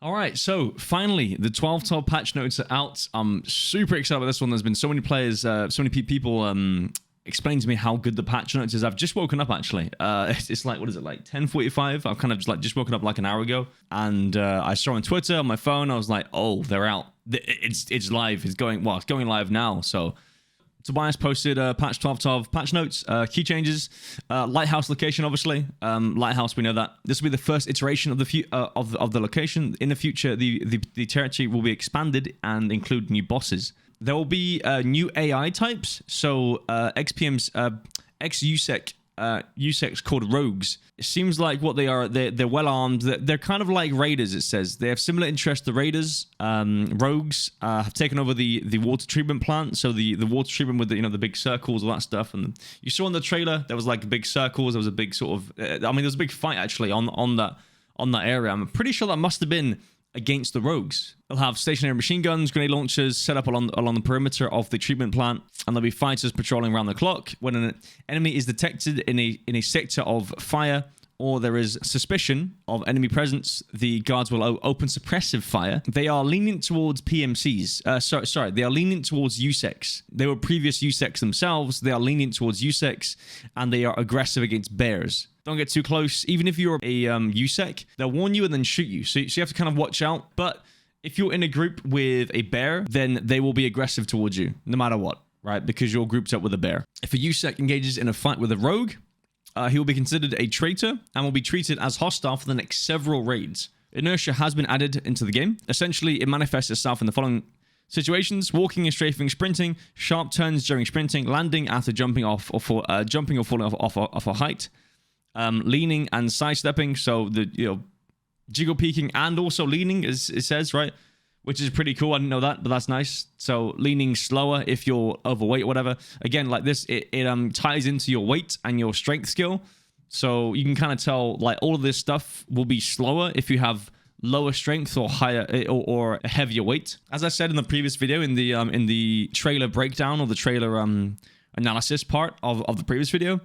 All right, so finally, the 12.12 patch notes are out. I'm super excited about this one. There's been so many players, so many people explaining to me how good the patch notes is. I've just woken up, actually. It's like, what is it, like 10:45? I've kind of just woken up like an hour ago. And I saw on Twitter, on my phone, I was like, oh, they're out. It's live. It's going live now, so... Tobias posted patch 12.12 patch notes, key changes, lighthouse location, obviously. Lighthouse, we know that. This will be the first iteration of the location. In the future, the territory will be expanded and include new bosses. There will be new AI types. So XPM's USECs called rogues. It seems like what they are, they're well armed. They're kind of like raiders, it says. They have similar interests to raiders. Rogues have taken over the water treatment plant. So the water treatment with the big circles, all that stuff. And you saw in the trailer there was like big circles. There was a big sort of there was a big fight actually on that area. I'm pretty sure that must have been against the rogues. They'll have stationary machine guns, grenade launchers set up along the perimeter of the treatment plant, and there'll be fighters patrolling around the clock. When an enemy is detected in a sector of fire, or there is suspicion of enemy presence, the guards will open suppressive fire. They are lenient towards PMCs. Sorry, they are lenient towards USECs. They were previous USECs themselves. They are lenient towards USECs, and they are aggressive against bears. Don't get too close. Even if you're a USEC, they'll warn you and then shoot you. So you have to kind of watch out. But if you're in a group with a bear, then they will be aggressive towards you, no matter what, right? Because you're grouped up with a bear. If a USEC engages in a fight with a rogue, he will be considered a traitor and will be treated as hostile for the next several raids. Inertia has been added into the game. Essentially, it manifests itself in the following situations: walking and strafing, sprinting, sharp turns during sprinting, landing after jumping or falling off a height, leaning and sidestepping. So jiggle peeking and also leaning, as it says, right? Which is pretty cool. I didn't know that, but that's nice. So leaning slower if you're overweight or whatever. Again, like this, it ties into your weight and your strength skill. So you can kind of tell, like, all of this stuff will be slower if you have lower strength or higher or a heavier weight. As I said in the previous video, in the trailer breakdown or the trailer analysis part of the previous video,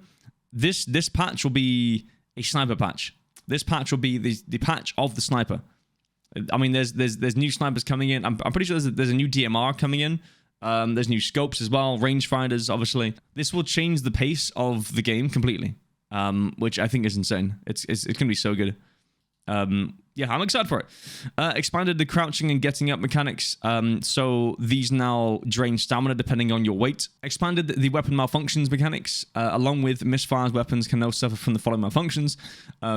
this patch will be a sniper patch. This patch will be the patch of the sniper. I mean, there's new snipers coming in. I'm pretty sure there's a new DMR coming in. There's new scopes as well, rangefinders, obviously. This will change the pace of the game completely, which I think is insane. It's going to be so good. Yeah, I'm excited for it. Expanded the crouching and getting up mechanics. So these now drain stamina depending on your weight. Expanded the weapon malfunctions mechanics. Along with misfires, weapons can now suffer from the following malfunctions: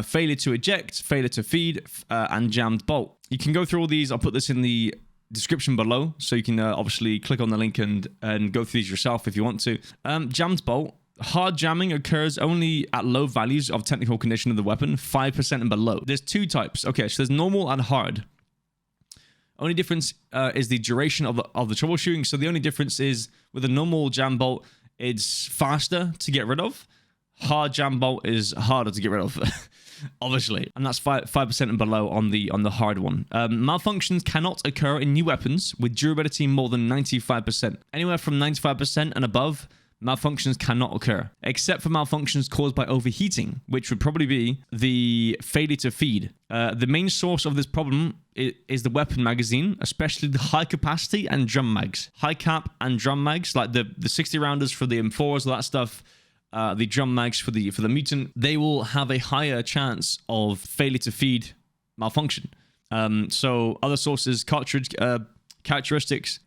failure to eject, failure to feed, and jammed bolt. You can go through all these. I'll put this in the description below, so you can obviously click on the link and go through these yourself if you want to. Jammed bolt. Hard jamming occurs only at low values of technical condition of the weapon, 5% and below. There's two types. Okay, so there's normal and hard. Only difference is the duration of the troubleshooting. So the only difference is with a normal jam bolt, it's faster to get rid of. Hard jam bolt is harder to get rid of, obviously, and that's 5% and below on the hard one. Malfunctions cannot occur in new weapons with durability more than 95%. Anywhere from 95% and above, malfunctions cannot occur, except for malfunctions caused by overheating, which would probably be the failure to feed. The main source of this problem is the weapon magazine, especially the high capacity and drum mags. High cap and drum mags, like the 60 rounders for the M4s, all that stuff, the drum mags for the mutant, they will have a higher chance of failure to feed malfunction. So other sources, cartridge characteristics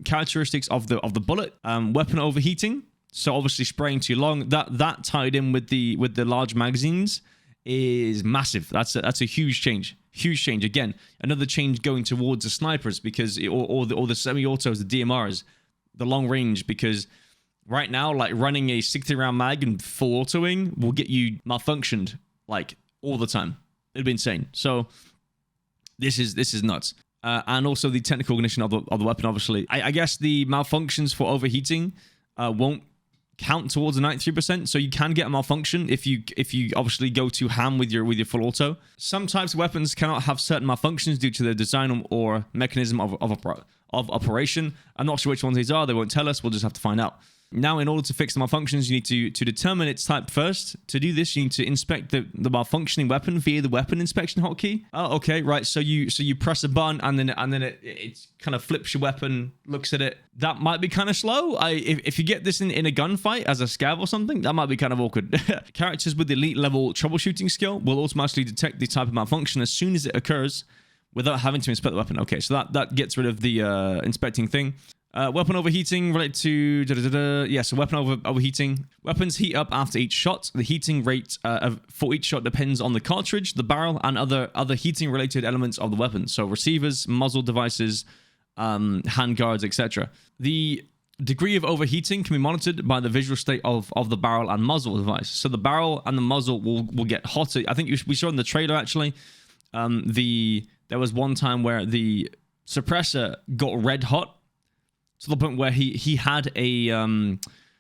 of the bullet, weapon overheating. So obviously spraying too long, that tied in with the large magazines is massive. That's a huge change. Huge change. Again, another change going towards the snipers because or the semi-autos, the DMRs, the long range, because right now, like running a 60 round mag and full autoing will get you malfunctioned like all the time. It'd be insane. So this is nuts. And also the technical ignition of the weapon, obviously. I guess the malfunctions for overheating won't count towards the 93%, so you can get a malfunction if you obviously go too ham with your full auto. Some types of weapons cannot have certain malfunctions due to the design or mechanism of of operation. I'm not sure which ones these are. They won't tell us. We'll just have to find out. Now, in order to fix the malfunctions, you need to determine its type first. To do this, you need to inspect the malfunctioning weapon via the weapon inspection hotkey. Oh, okay, right. So you press a button and then it kind of flips your weapon, looks at it. That might be kind of slow. If you get this in a gunfight as a scav or something, that might be kind of awkward. Characters with elite level troubleshooting skill will automatically detect the type of malfunction as soon as it occurs without having to inspect the weapon. Okay, so that gets rid of the inspecting thing. Weapon overheating related to... Yeah, so weapon overheating. Weapons heat up after each shot. The heating rate for each shot depends on the cartridge, the barrel, and other heating-related elements of the weapon. So receivers, muzzle devices, hand guards, etc. The degree of overheating can be monitored by the visual state of the barrel and muzzle device. So the barrel and the muzzle will get hotter. I think we saw in the trailer, actually, there was one time where the suppressor got red hot, to the point where he had a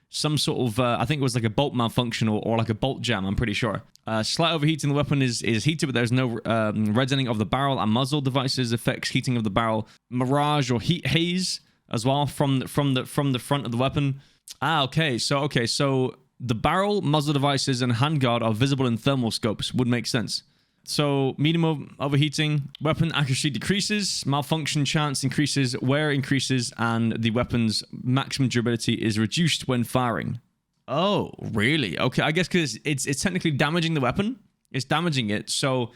some sort of I think it was like a bolt malfunction or like a bolt jam, I'm pretty sure. Slight overheating the weapon is heated, but there's no reddening of the barrel and muzzle devices affects heating of the barrel. Mirage or heat haze as well from the front of the weapon. Okay, so the barrel, muzzle devices, and handguard are visible in thermal scopes. Would make sense. So, medium overheating, weapon accuracy decreases, malfunction chance increases, wear increases, and the weapon's maximum durability is reduced when firing. Oh, really? Okay, I guess because it's technically damaging the weapon. It's damaging it, so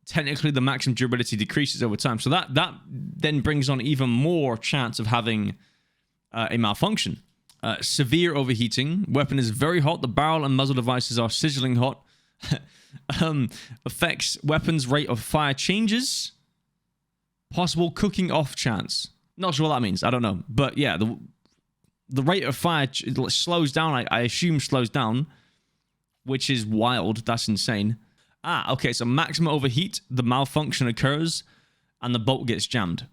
technically the maximum durability decreases over time. So that then brings on even more chance of having a malfunction. Severe overheating, weapon is very hot, the barrel and muzzle devices are sizzling hot. Affects weapons rate of fire changes. Possible cooking off chance. Not sure what that means. I don't know. But yeah, the rate of fire slows down. I assume slows down, which is wild. That's insane. Okay. So maximum overheat, the malfunction occurs, and the bolt gets jammed.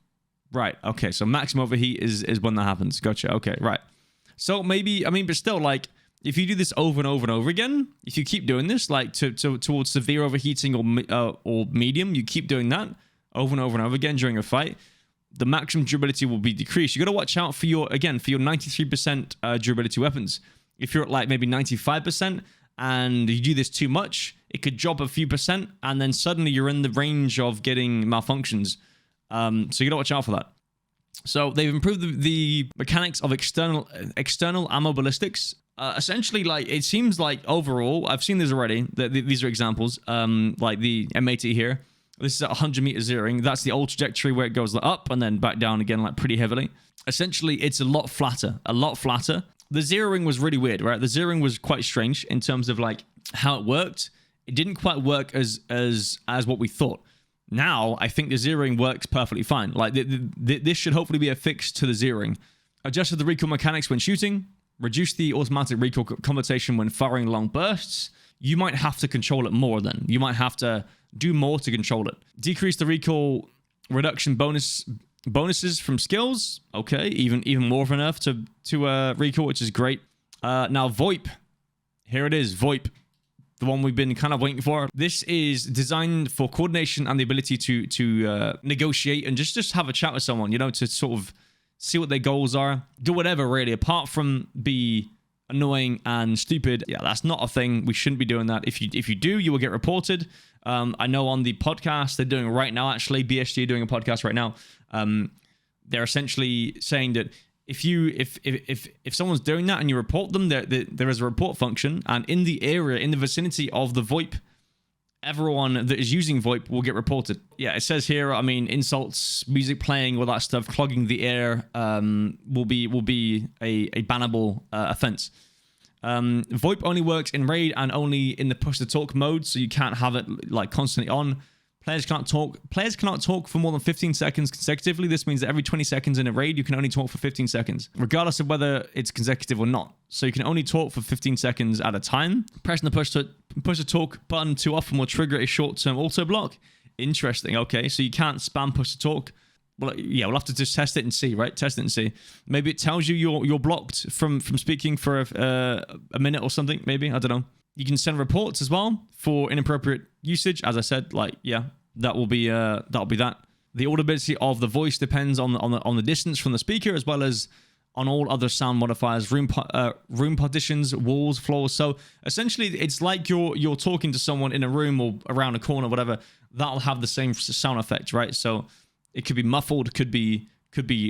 Right. Okay. So maximum overheat is when that happens. Gotcha. Okay. Right. So maybe, but still, like, if you do this over and over and over again, if you keep doing this, like towards severe overheating or medium, you keep doing that over and over and over again during a fight, the maximum durability will be decreased. You got to watch out for your 93% durability weapons. If you're at like maybe 95% and you do this too much, it could drop a few percent, and then suddenly you're in the range of getting malfunctions. So you got to watch out for that. So they've improved the mechanics of external ammo ballistics. Essentially, like, it seems like overall, I've seen this already. These are examples. Like the M80 here. This is at 100 meter zeroing. That's the old trajectory where it goes like up and then back down again, like pretty heavily. Essentially, it's a lot flatter. The zeroing was really weird, right? The zeroing was quite strange in terms of like how it worked. It didn't quite work as what we thought. Now, I think the zeroing works perfectly fine. Like, this should hopefully be a fix to the zeroing. Adjusted the recoil mechanics when shooting. Reduce the automatic recoil computation when firing long bursts. You might have to control it more then. You might have to do more to control it. Decrease the recoil reduction bonuses from skills. Okay, even more of a nerf to recoil, which is great. Now, VoIP. Here it is, VoIP. The one we've been kind of waiting for. This is designed for coordination and the ability to negotiate and just have a chat with someone, to sort of see what their goals are. Do whatever, really, apart from be annoying and stupid. Yeah, that's not a thing. We shouldn't be doing that. If you do, you will get reported. I know on the podcast they're doing right now, actually, BSG are doing a podcast right now. They're essentially saying that if someone's doing that and you report them, there is a report function, and in the area, in the vicinity of the VoIP, everyone that is using VoIP will get reported. Yeah, it says here, insults, music playing, all that stuff, clogging the air will be a bannable offense. VoIP only works in raid and only in the push-to-talk mode, so you can't have it like constantly on. Players cannot talk for more than 15 seconds consecutively. This means that every 20 seconds in a raid, you can only talk for 15 seconds, regardless of whether it's consecutive or not. So you can only talk for 15 seconds at a time. Pressing the push to talk button too often will trigger a short-term auto block. Interesting. Okay, so you can't spam push to talk. Well, yeah, we'll have to just test it and see, right? Test it and see. Maybe it tells you you're blocked from speaking for a minute or something. Maybe, I don't know. You can send reports as well for inappropriate usage. As I said, like, yeah, that'll be that. The audibility of the voice depends on the distance from the speaker, as well as on all other sound modifiers, room partitions, walls, floors. So essentially, it's like you're talking to someone in a room or around a corner, whatever. That'll have the same sound effect, right? So it could be muffled, could be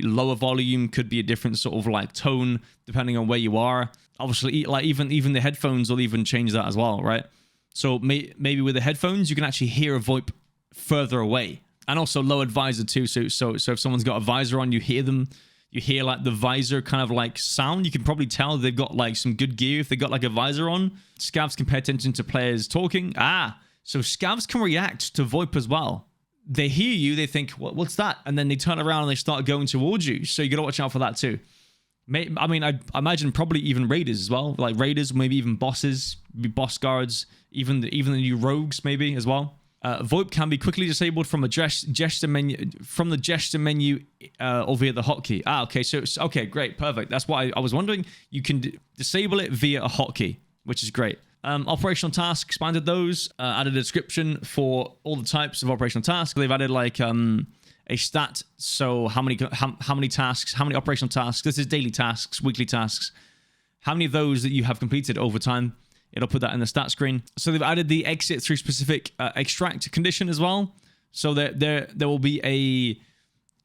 lower volume, could be a different sort of like tone depending on where you are. Obviously, like even the headphones will even change that as well, right? So maybe with the headphones, you can actually hear a VoIP further away, and also lowered visor too. So if someone's got a visor on, you hear them. You hear like the visor kind of like sound. You can probably tell they've got like some good gear if they got like a visor on. Scavs can pay attention to players talking. So scavs can react to VoIP as well. They hear you, they think, what's that? And then they turn around and they start going towards you. So you got to watch out for that too. I mean, I imagine probably even raiders as well. Like raiders, maybe even bosses, boss guards, even the new rogues maybe as well. VoIP can be quickly disabled from a gesture menu, or via the hotkey. Okay, so okay, great, perfect. That's what I was wondering. You can disable it via a hotkey, which is great. Operational tasks, expanded those, added a description for all the types of operational tasks. They've added like a stat, so how many tasks, how many operational tasks. This is daily tasks, weekly tasks. How many of those that you have completed over time. It'll put that in the stat screen. So they've added the exit through specific extract condition as well. So there will be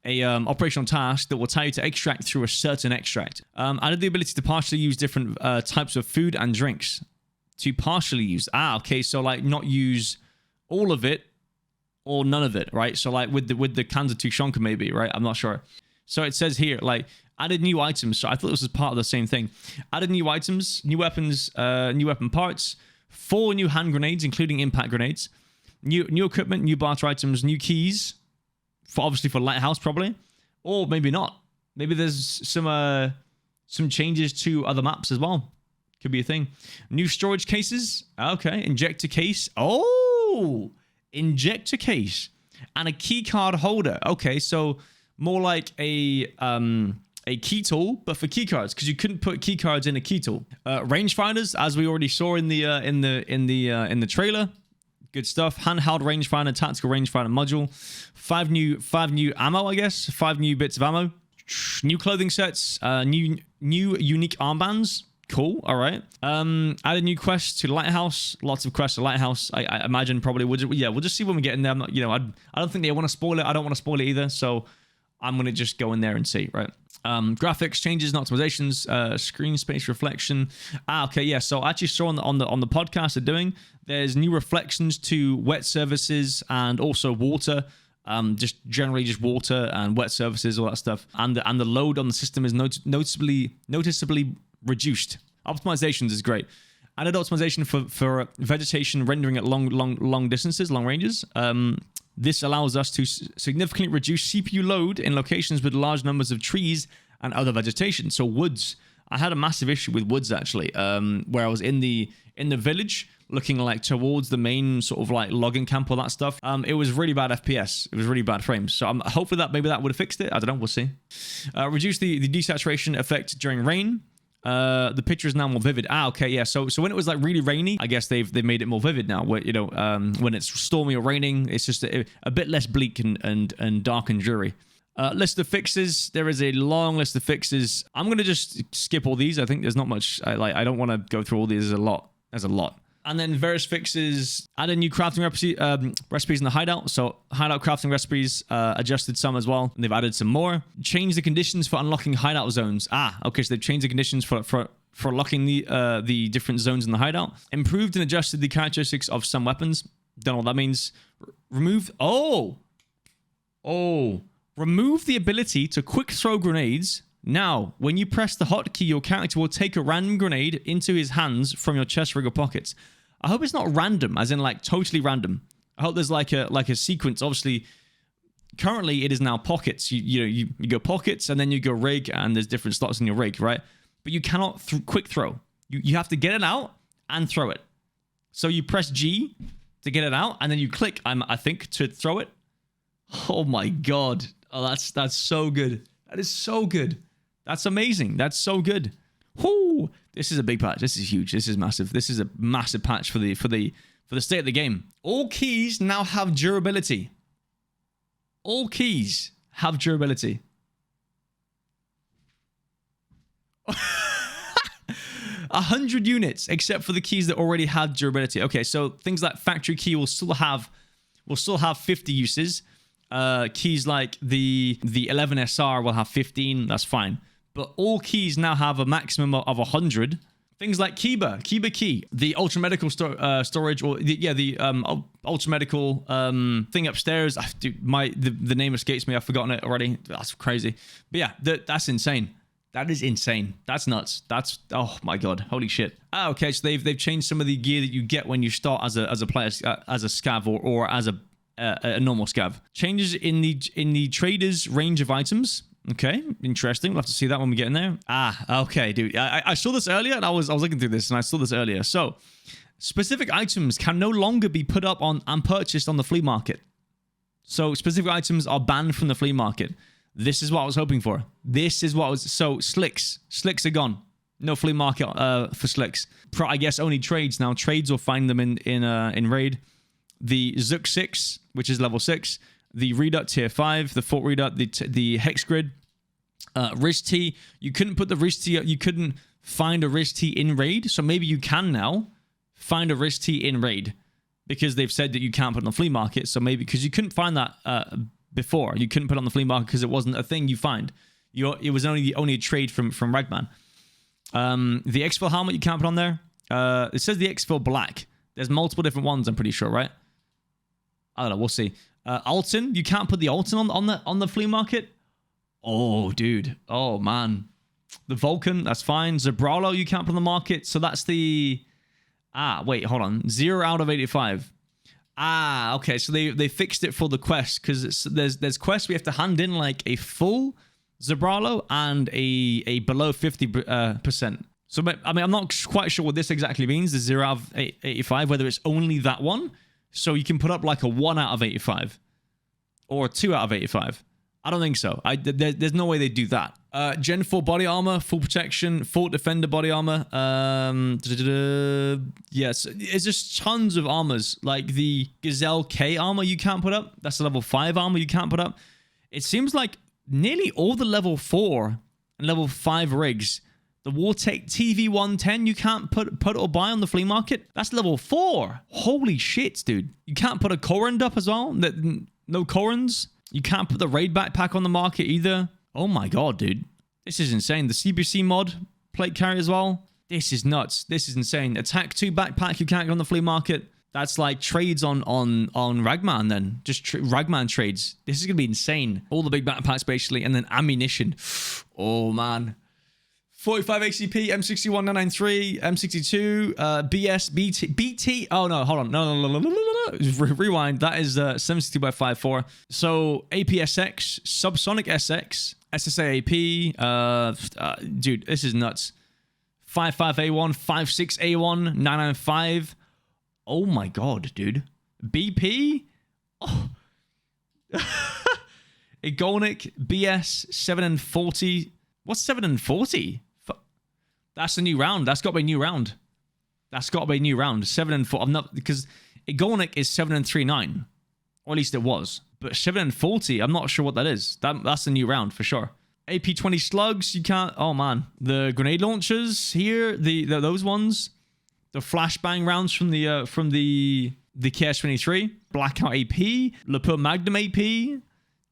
a operational task that will tell you to extract through a certain extract. Added the ability to partially use different types of food and drinks. To partially use. Okay. So like not use all of it or none of it, right? So like with the cans of Tushonka maybe, right? I'm not sure. So it says here like added new items. So I thought this was part of the same thing. Added new items, new weapons, new weapon parts, 4 new hand grenades, including impact grenades, new equipment, new barter items, new keys, obviously for Lighthouse probably, or maybe not. Maybe there's some changes to other maps as well. Could be a thing. New storage cases. Okay, injector case. Oh, injector case and a key card holder. Okay, so more like a key tool, but for key cards, because you couldn't put key cards in a key tool. Rangefinders, as we already saw in the trailer, good stuff. Handheld rangefinder, tactical rangefinder module, 5 new ammo, I guess, 5 new bits of ammo, new clothing sets, new unique armbands. Cool. All right. Added new quests to Lighthouse. Lots of quests to Lighthouse. I imagine probably we'll just see when we get in there. I'm not, I don't think they want to spoil it. I don't want to spoil it either. So I'm going to just go in there and see, right? Graphics changes and optimizations, screen space reflection. Okay, yeah. So I actually saw on the podcast they're doing, there's new reflections to wet surfaces and also water. Just generally just water and wet surfaces, all that stuff. And the load on the system is noticeably reduced. Optimizations is great. Added optimization for vegetation rendering at long distances, long ranges. This allows us to significantly reduce CPU load in locations with large numbers of trees and other vegetation. So woods. I had a massive issue with woods actually, where I was in the village looking like towards the main sort of like logging camp, all that stuff. It was really bad FPS. It was really bad frames. So hopefully maybe that would have fixed it. I don't know. We'll see. Reduce the desaturation effect during rain. The picture is now more vivid. Okay, yeah. So when it was like really rainy, I guess they've made it more vivid now. Where when it's stormy or raining, it's just a bit less bleak and dark and dreary. List of fixes. There is a long list of fixes. I'm gonna just skip all these. I think there's not much. I don't want to go through all these. There's a lot. And then various fixes. Added new crafting recipes in the hideout. So hideout crafting recipes, adjusted some as well. And they've added some more. Changed the conditions for unlocking hideout zones. Okay, so they've changed the conditions for unlocking the different zones in the hideout. Improved and adjusted the characteristics of some weapons. Don't know what that means. Remove the ability to quick throw grenades. Now, when you press the hotkey, your character will take a random grenade into his hands from your chest rig or pockets. I hope it's not random, as in like totally random. I hope there's like a sequence. Obviously, currently it is now pockets. You go pockets and then you go rig, and there's different slots in your rig, right? But you cannot quick throw. You have to get it out and throw it. So you press G to get it out, and then you click, I think, to throw it. Oh my god! Oh, that's so good. That is so good. That's amazing. That's so good. Whoo! This is a big patch. This is huge. This is massive. This is a massive patch for the state of the game. All keys now have durability. All keys have durability. 100 units, except for the keys that already had durability. Okay, so things like factory key will still have 50 uses. Keys like the 11SR will have 15. That's fine. But all keys now have a maximum of 100. Things like Kiba Key, the ultra medical storage, or the ultra medical thing upstairs. Dude, the name escapes me. I've forgotten it already. That's crazy. But yeah, that's insane. That is insane. That's nuts. That's, oh my god, holy shit. Okay, so they've changed some of the gear that you get when you start as a player, as a scav or as a normal scav. Changes in the trader's range of items. Okay, interesting. We'll have to see that when we get in there. Okay, dude. I saw this earlier, and I was looking through this, and I saw this earlier. So, specific items can no longer be put up on and purchased on the flea market. So, specific items are banned from the flea market. This is what I was hoping for. So, slicks are gone. No flea market for slicks. I guess only trades now. Trades will find them in raid. The Zook 6, which is level 6. The Redut tier 5, the Fort Redut, the Hex Grid, Riz T. You couldn't put the Riz T, you couldn't find a Riz T in raid, so maybe you can now find a Riz T in raid because they've said that you can't put it on the flea market. So maybe because you couldn't find that before, you couldn't put it on the flea market because it wasn't a thing you find. It was only a trade from Ragman. The Exfil helmet you can't put on there. It says the Exfil Black. There's multiple different ones, I'm pretty sure, right? I don't know. We'll see. Alton, you can't put the Alton on the flea market. Oh, dude. Oh, man. The Vulcan, that's fine. Zabralo, you can't put on the market. So that's the... wait, hold on. 0 out of 85. Okay. So they fixed it for the quest because there's quests we have to hand in like a full Zabralo and a below 50%. So, I mean, I'm not quite sure what this exactly means, the 0 out of 85, whether it's only that one. So you can put up like a 1 out of 85 or a 2 out of 85. I don't think so. There's no way they do that. Gen 4 body armor, full protection, Fort Defender body armor. Yes, it's just tons of armors. Like the Gazelle K armor you can't put up. That's the level 5 armor you can't put up. It seems like nearly all the level 4 and level 5 rigs. The Wartech TV110 you can't put or buy on the flea market. That's level 4. Holy shit, dude. You can't put a Corund up as well. No Corunds. You can't put the raid backpack on the market either. Oh my god, dude. This is insane. The CBC mod plate carry as well. This is nuts. This is insane. Attack 2 backpack you can't get on the flea market. That's like trades on Ragman then. Just Ragman trades. This is going to be insane. All the big backpacks basically. And then ammunition. Oh man. 45 ACP, M61 993, M62, BS, BT. Oh no, hold on. No. Rewind. That is 72x54. So APSX, Subsonic SX, SSAAP. Dude, this is nuts. 55A1, 56A1, 995. Oh my god, dude. BP. Oh. Igolnik, BS, 7 and 40. What's 7 and 40? That's a new round. That's got to be a new round. 7 and 4. I'm not, because Igolnik is 7 and 39. Or at least it was. But 7 and 40, I'm not sure what that is. That's a new round for sure. AP20 slugs, you can't. Oh man. The grenade launchers here, those ones. The flashbang rounds from the KS23. Blackout AP. Lapua Magnum AP.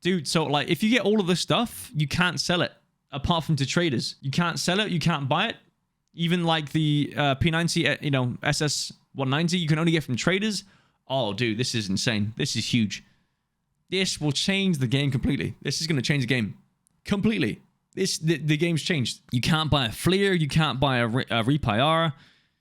Dude, so like if you get all of this stuff, you can't sell it. Apart from to traders. You can't sell it, you can't buy it. Even like the P90, SS190, you can only get from traders. Oh, dude, this is insane. This is huge. This will change the game completely. This is going to change the game completely. The game's changed. You can't buy a FLIR. You can't buy a Reap-IR.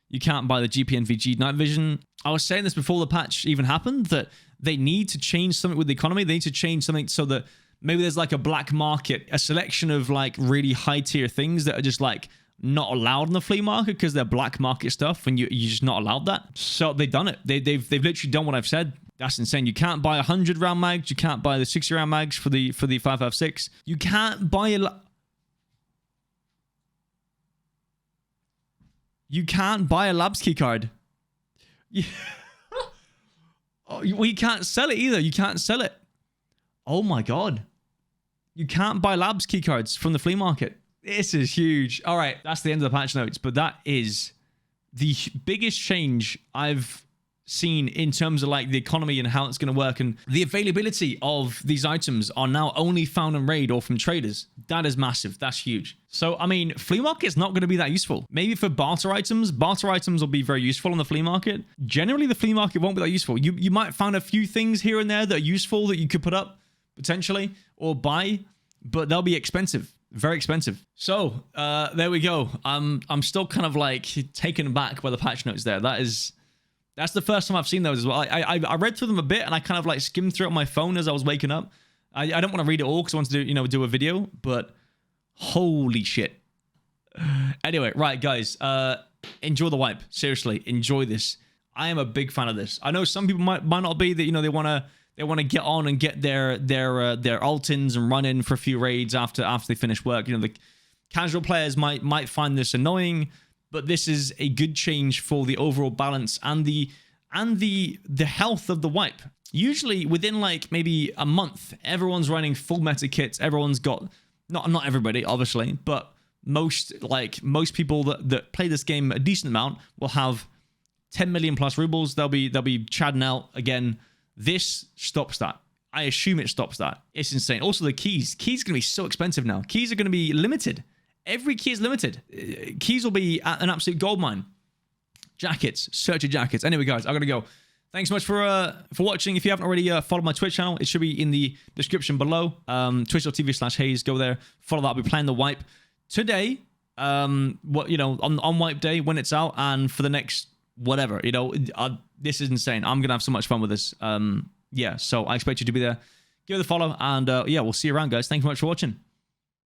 You can't buy the GPNVG night vision. I was saying this before the patch even happened, that they need to change something with the economy. They need to change something so that maybe there's like a black market, a selection of like really high tier things that are just like not allowed in the flea market because they're black market stuff and you're just not allowed that. So they've done it. They've literally done what I've said. That's insane. You can't buy 100 round mags. You can't buy the 60 round mags for the 5.56. You can't buy you can't buy a labs key card. Yeah. Oh, well, you can't sell it either. You can't sell it. Oh my God. You can't buy labs keycards from the flea market. This is huge. All right, that's the end of the patch notes, but that is the biggest change I've seen in terms of like the economy and how it's going to work, and the availability of these items are now only found in raid or from traders. That is massive. That's huge. So I mean, flea market's not going to be that useful. Maybe for barter items will be very useful on the flea market. Generally the flea market won't be that useful. You might find a few things here and there that are useful that you could put up potentially or buy, but they'll be expensive. Very expensive. So there we go. I'm still kind of like taken aback by the patch notes there. That's the first time I've seen those as well. I read through them a bit and I kind of like skimmed through it on my phone as I was waking up. I don't want to read it all because I want to do a video, but holy shit. Anyway, right guys, enjoy the wipe. Seriously, enjoy this. I am a big fan of this. I know some people might not be that, they want to get on and get their alt-ins and run in for a few raids after they finish work. The casual players might find this annoying, but this is a good change for the overall balance and the health of the wipe. Usually within like maybe a month, everyone's running full meta kits. Everyone's got not everybody obviously, but most people that play this game a decent amount will have 10 million plus rubles. They'll be chadding out again. This stops that. I assume it stops that. It's insane. Also the keys are going to be so expensive now. Keys are going to be limited. Every key is limited. Keys will be an absolute goldmine. Jackets, search your jackets. Anyway, guys, I gotta go. Thanks so much for watching. If you haven't already followed my Twitch channel, it should be in the description below. Twitch.tv/Hayes. Go there, follow that. I'll be playing the wipe today. On wipe day when it's out, and for the next whatever. This is insane. I'm gonna have so much fun with this. Yeah. So I expect you to be there. Give it a follow, and yeah, we'll see you around, guys. Thank you so much for watching.